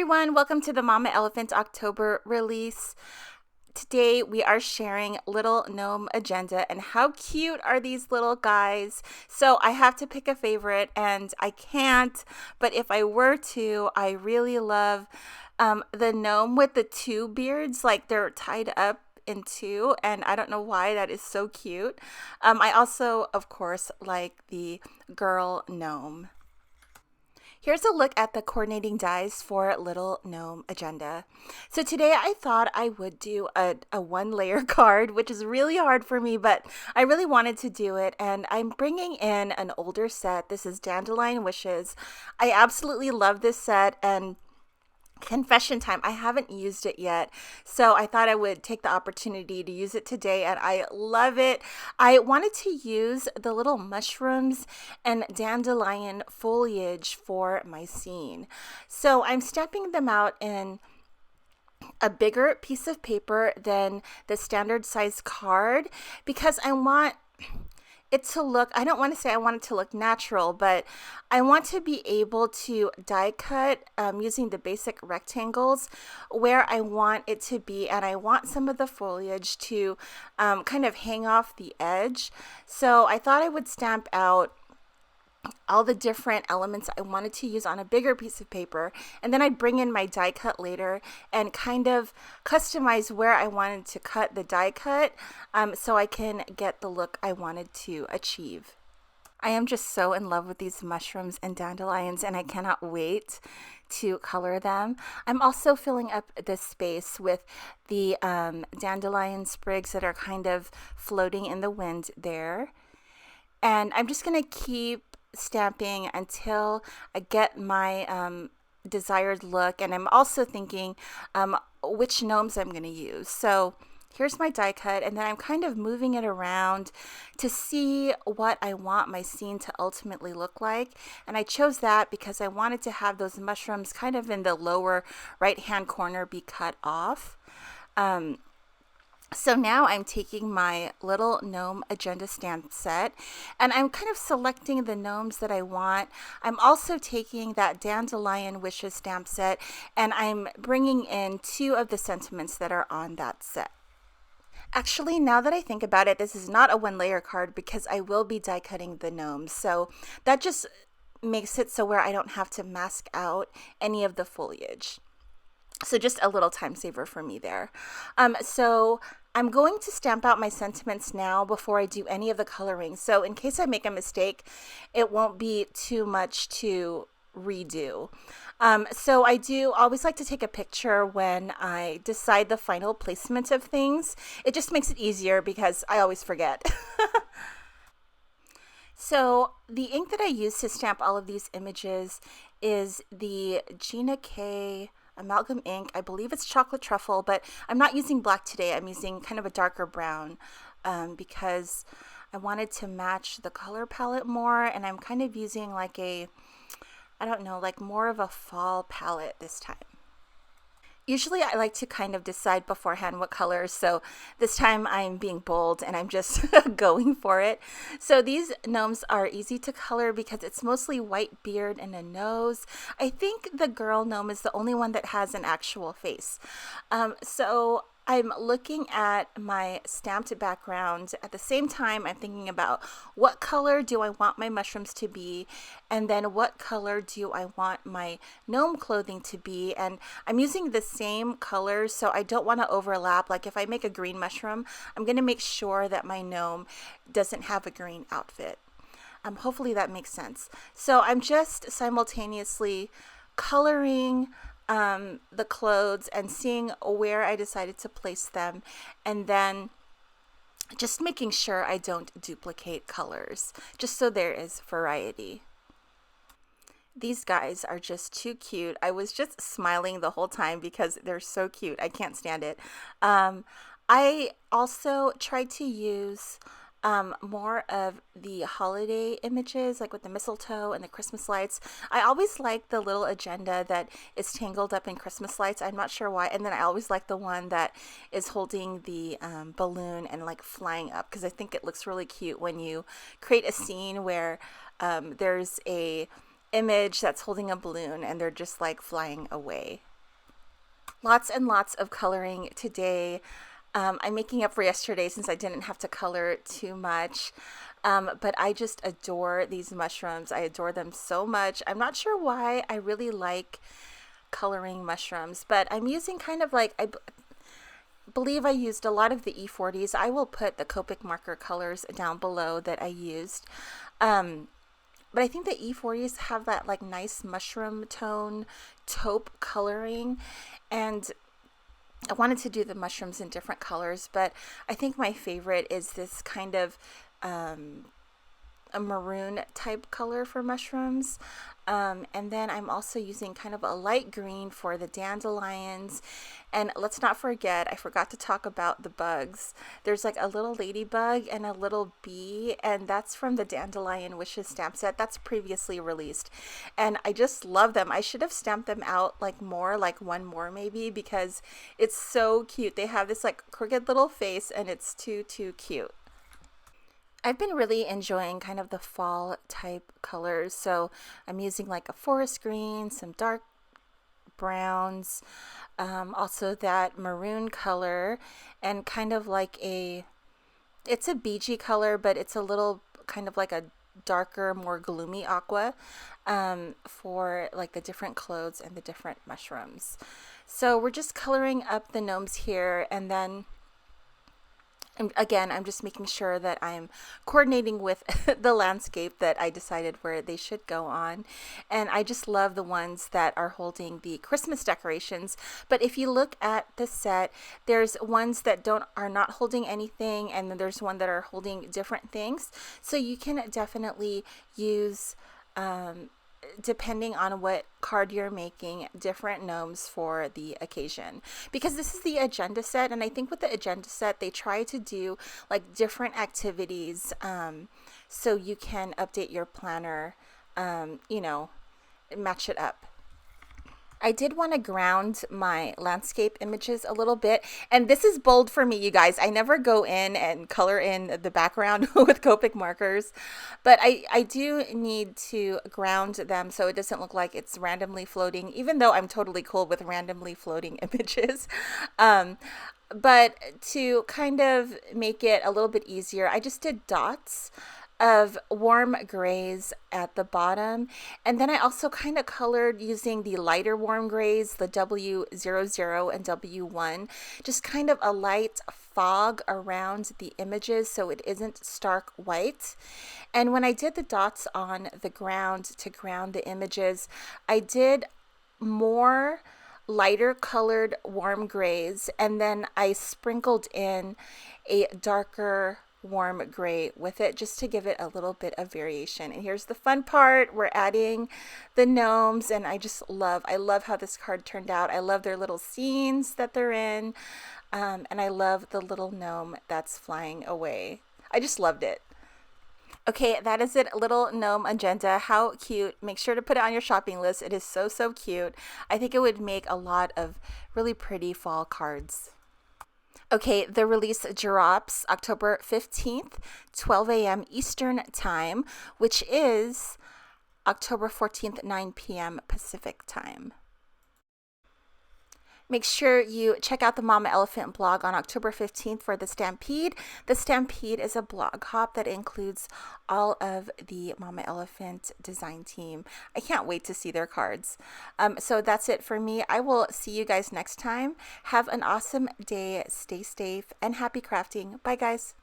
everyone, welcome to the Mama Elephant October release. Today we are sharing Little Gnome Agenda, and how cute are these little guys? So I have to pick a favorite and I can't, but if I were to, I really love the gnome with the two beards, like they're tied up in two, and I don't know why that is so cute. I also, of course, like the girl gnome. Here's a look at the coordinating dies for Little Gnome Agenda. So today I thought I would do a one layer card, which is really hard for me, but I really wanted to do it. And I'm bringing in an older set. This is Dandelion Wishes. I absolutely love this set, and confession time, I haven't used it yet, so I thought I would take the opportunity to use it today, and I love it. I wanted to use the little mushrooms and dandelion foliage for my scene, so I'm stamping them out in a bigger piece of paper than the standard size card because I want it to look, I don't want to say I want it to look natural, but I want to be able to die cut using the basic rectangles where I want it to be, and I want some of the foliage to kind of hang off the edge. So I thought I would stamp out all the different elements I wanted to use on a bigger piece of paper, and then I'd bring in my die cut later and kind of customize where I wanted to cut the die cut so I can get the look I wanted to achieve. I am just so in love with these mushrooms and dandelions, and I cannot wait to color them. I'm also filling up this space with the dandelion sprigs that are kind of floating in the wind there. And I'm just going to keep stamping until I get my desired look, and I'm also thinking which gnomes I'm going to use. So here's my die cut, and then I'm kind of moving it around to see what I want my scene to ultimately look like, and I chose that because I wanted to have those mushrooms kind of in the lower right hand corner be cut off. So now I'm taking my Little Gnome Agenda stamp set, and I'm kind of selecting the gnomes that I want. I'm also taking that Dandelion Wishes stamp set, and I'm bringing in two of the sentiments that are on that set. Actually, now that I think about it, this is not a one layer card because I will be die cutting the gnomes. So that just makes it so where I don't have to mask out any of the foliage. So just a little time saver for me there. So I'm going to stamp out my sentiments now before I do any of the coloring. So in case I make a mistake, it won't be too much to redo. So I do always like to take a picture when I decide the final placement of things. It just makes it easier because I always forget. So the ink that I use to stamp all of these images is the Gina K amalgam ink. I believe it's chocolate truffle, but I'm not using black today. I'm using kind of a darker brown because I wanted to match the color palette more, and I'm kind of using like I don't know, like more of a fall palette this time. Usually I like to kind of decide beforehand what colors, so this time I'm being bold and I'm just going for it. So these gnomes are easy to color because it's mostly white beard and a nose. I think the girl gnome is the only one that has an actual face. So I'm looking at my stamped background. At the same time, I'm thinking about what color do I want my mushrooms to be, and then what color do I want my gnome clothing to be. And I'm using the same colors, so I don't want to overlap. Like if I make a green mushroom, I'm going to make sure that my gnome doesn't have a green outfit. Hopefully that makes sense. So I'm just simultaneously coloring the clothes and seeing where I decided to place them, and then just making sure I don't duplicate colors, just so there is variety. These guys are just too cute. I was just smiling the whole time because they're so cute. I can't stand it. I also tried to use more of the holiday images, like with the mistletoe and the Christmas lights. I always like the little agenda that is tangled up in Christmas lights. I'm not sure why. And then I always like the one that is holding the balloon and like flying up, because I think it looks really cute when you create a scene where there's a image that's holding a balloon and they're just like flying away. Lots and lots of coloring today. I'm making up for yesterday since I didn't have to color too much. But I just adore these mushrooms. I adore them so much. I'm not sure why I really like coloring mushrooms, but I'm using kind of like, believe I used a lot of the E40s. I will put the Copic marker colors down below that I used. But I think the E40s have that like nice mushroom tone taupe coloring, and I wanted to do the mushrooms in different colors, but I think my favorite is this kind of a maroon type color for mushrooms. And then I'm also using kind of a light green for the dandelions. And let's not forget, I forgot to talk about the bugs. There's like a little ladybug and a little bee, and that's from the Dandelion Wishes stamp set that's previously released. And I just love them. I should have stamped them out like more, like one more maybe, because it's so cute. They have this like crooked little face and it's too cute. I've been really enjoying kind of the fall type colors. So I'm using like a forest green, some dark browns, also that maroon color, and kind of like it's a beigey color, but it's a little kind of like a darker, more gloomy aqua for like the different clothes and the different mushrooms. So we're just coloring up the gnomes here, and then again, I'm just making sure that I'm coordinating with the landscape that I decided where they should go on. And I just love the ones that are holding the Christmas decorations. But if you look at the set, there's ones that are not holding anything, and then there's one that are holding different things. So you can definitely use depending on what card you're making, different gnomes for the occasion. Because this is the agenda set, and I think with the agenda set, they try to do like different activities so you can update your planner, match it up. I did want to ground my landscape images a little bit. And this is bold for me, you guys. I never go in and color in the background with Copic markers. But I do need to ground them so it doesn't look like it's randomly floating, even though I'm totally cool with randomly floating images. But to kind of make it a little bit easier, I just did dots of warm grays at the bottom. And then I also kind of colored using the lighter warm grays, the W00 and W1, just kind of a light fog around the images so it isn't stark white. And when I did the dots on the ground to ground the images, I did more lighter colored warm grays, and then I sprinkled in a darker warm gray with it just to give it a little bit of variation. And here's the fun part. We're adding the gnomes, and I love how this card turned out. I love their little scenes that they're in, and I love the little gnome that's flying away. I just loved it. Okay, that is it, little gnome agenda. How cute. Make sure to put it on your shopping list. It is so cute. I think it would make a lot of really pretty fall cards. Okay, the release drops October 15th, 12 a.m. Eastern Time, which is October 14th, 9 p.m. Pacific Time. Make sure you check out the Mama Elephant blog on October 15th for the Stampede. The Stampede is a blog hop that includes all of the Mama Elephant design team. I can't wait to see their cards. So that's it for me. I will see you guys next time. Have an awesome day. Stay safe and happy crafting. Bye, guys.